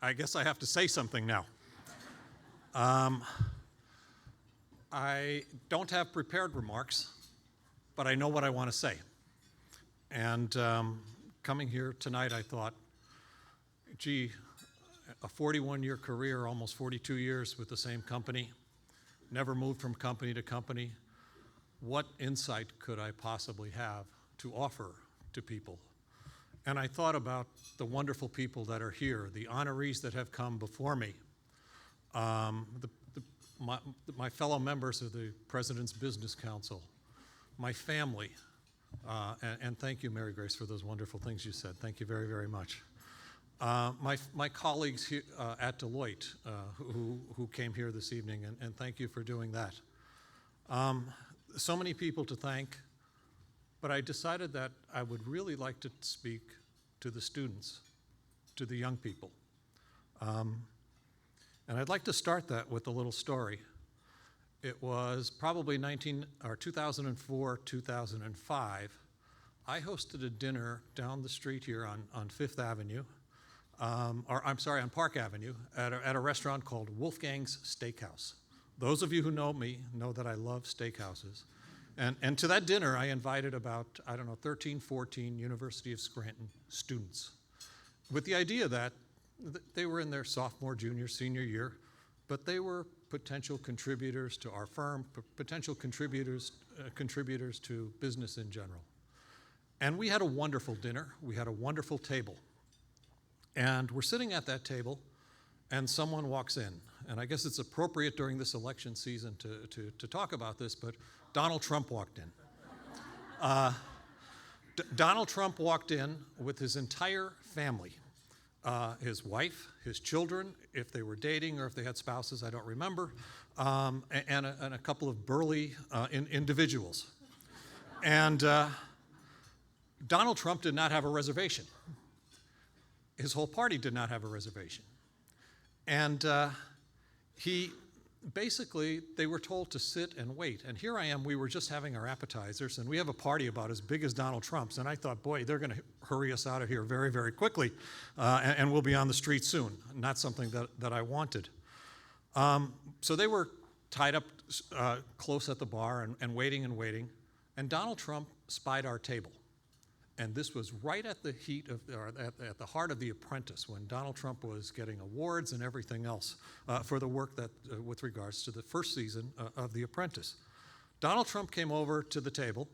I guess I have to say something now. I don't have prepared remarks, but I know what I want to say. And coming here tonight, I thought, gee, a 41-year career, almost 42 years with the same company, never moved from company to company. What insight could I possibly have to offer to people? And I thought about the wonderful people that are here, the honorees that have come before me, my fellow members of the President's Business Council, my family, and thank you, Mary Grace, for those wonderful things you said. Thank you very, very much. My colleagues here, at Deloitte who came here this evening, and thank you for doing that. So many people to thank, but I decided that I would really like to speak to the students, to the young people. And I'd like to start that with a little story. It was probably 2004, 2005. I hosted a dinner down the street here on Fifth Avenue, on Park Avenue, at a restaurant called Wolfgang's Steakhouse. Those of you who know me know that I love steakhouses. And to that dinner, I invited about, 13, 14 University of Scranton students, with the idea that they were in their sophomore, junior, senior year, but they were potential contributors to our firm, potential contributors to business in general. And we had a wonderful dinner. We had a wonderful table. And we're sitting at that table, and someone walks in. And I guess it's appropriate during this election season to talk about this, but Donald Trump walked in. Donald Trump walked in with his entire family, his wife, his children, if they were dating or if they had spouses, I don't remember, and a couple of burly individuals. And Donald Trump did not have a reservation. His whole party did not have a reservation. And they were told to sit and wait. And here I am, we were just having our appetizers, and we have a party about as big as Donald Trump's. And I thought, boy, they're going to hurry us out of here very, very quickly, and we'll be on the street soon. Not something that I wanted. So they were tied up close at the bar and waiting and waiting. And Donald Trump spied our table. And this was right at the at the heart of The Apprentice, when Donald Trump was getting awards and everything else for the work that, with regards to the first season of The Apprentice. Donald Trump came over to the table,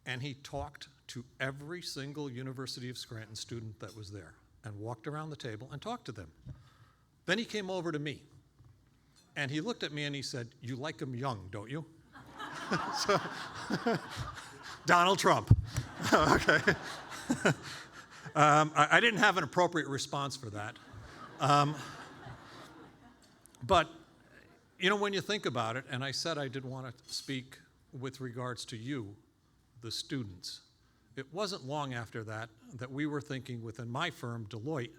and he talked to every single University of Scranton student that was there, and walked around the table and talked to them. Then he came over to me, and he looked at me and he said, "You like them young, don't you?" So, Donald Trump. Okay. I didn't have an appropriate response for that. But, when you think about it, and I said I did want to speak with regards to you, the students, it wasn't long after that we were thinking within my firm, Deloitte,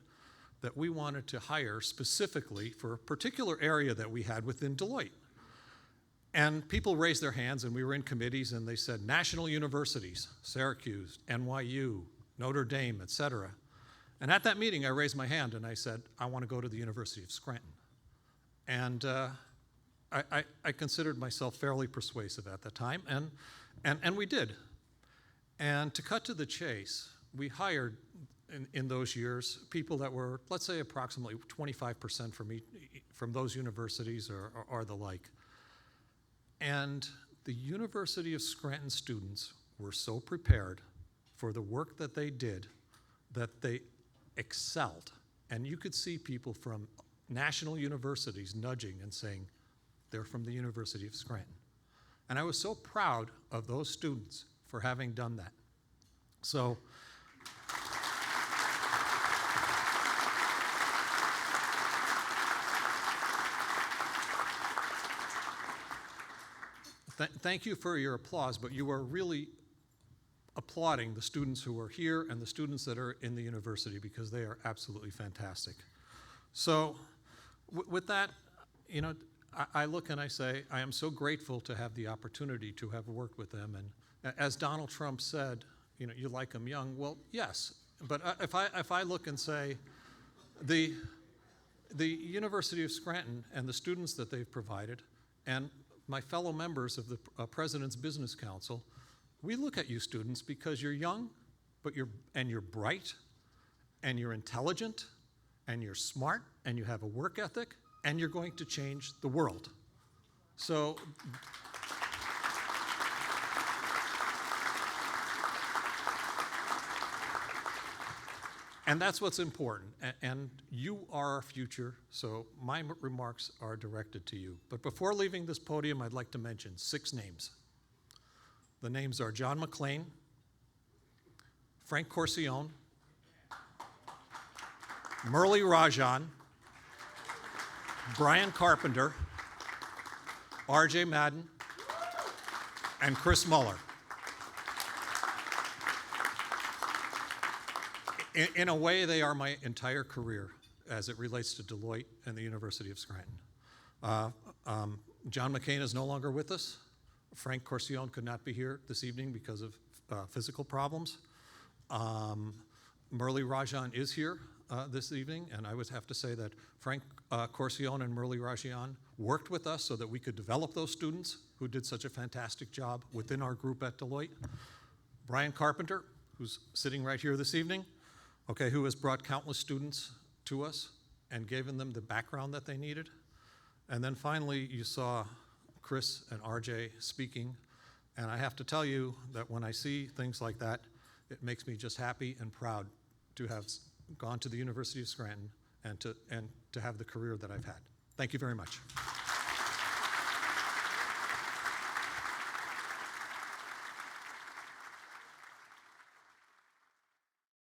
that we wanted to hire specifically for a particular area that we had within Deloitte. And people raised their hands, and we were in committees, and they said national universities, Syracuse, NYU, Notre Dame, et cetera. And at that meeting, I raised my hand, and I said, I want to go to the University of Scranton. And I considered myself fairly persuasive at the time, and we did. And to cut to the chase, we hired in those years people that were, let's say, approximately 25% from those universities or the like. And the University of Scranton students were so prepared for the work that they did that they excelled. And you could see people from national universities nudging and saying, they're from the University of Scranton. And I was so proud of those students for having done that. So, thank you for your applause, but you are really applauding the students who are here and the students that are in the university, because they are absolutely fantastic. So with that, I look and I say, I am so grateful to have the opportunity to have worked with them. And as Donald Trump said, you like them young. Well, yes, but if I look and say, the The University of Scranton and the students that they've provided, and my fellow members of the President's Business Council, we look at you students because you're young, but you're bright, and you're intelligent, and you're smart, and you have a work ethic, and you're going to change the world. So, and that's what's important, and you are our future, so my remarks are directed to you. But before leaving this podium, I'd like to mention 6 names. The names are John McLean, Frank Corcione, Murli Rajan, Brian Carpenter, R.J. Madden, and Chris Muller. In a way, they are my entire career as it relates to Deloitte and the University of Scranton. John McCain is no longer with us. Frank Corcione could not be here this evening because of physical problems. Murli Rajan is here this evening, and I would have to say that Frank Corcione and Murli Rajan worked with us so that we could develop those students who did such a fantastic job within our group at Deloitte. Brian Carpenter, who's sitting right here this evening, okay, who has brought countless students to us and given them the background that they needed. And then finally, you saw Chris and RJ speaking, and I have to tell you that when I see things like that, it makes me just happy and proud to have gone to the University of Scranton and to have the career that I've had. Thank you very much.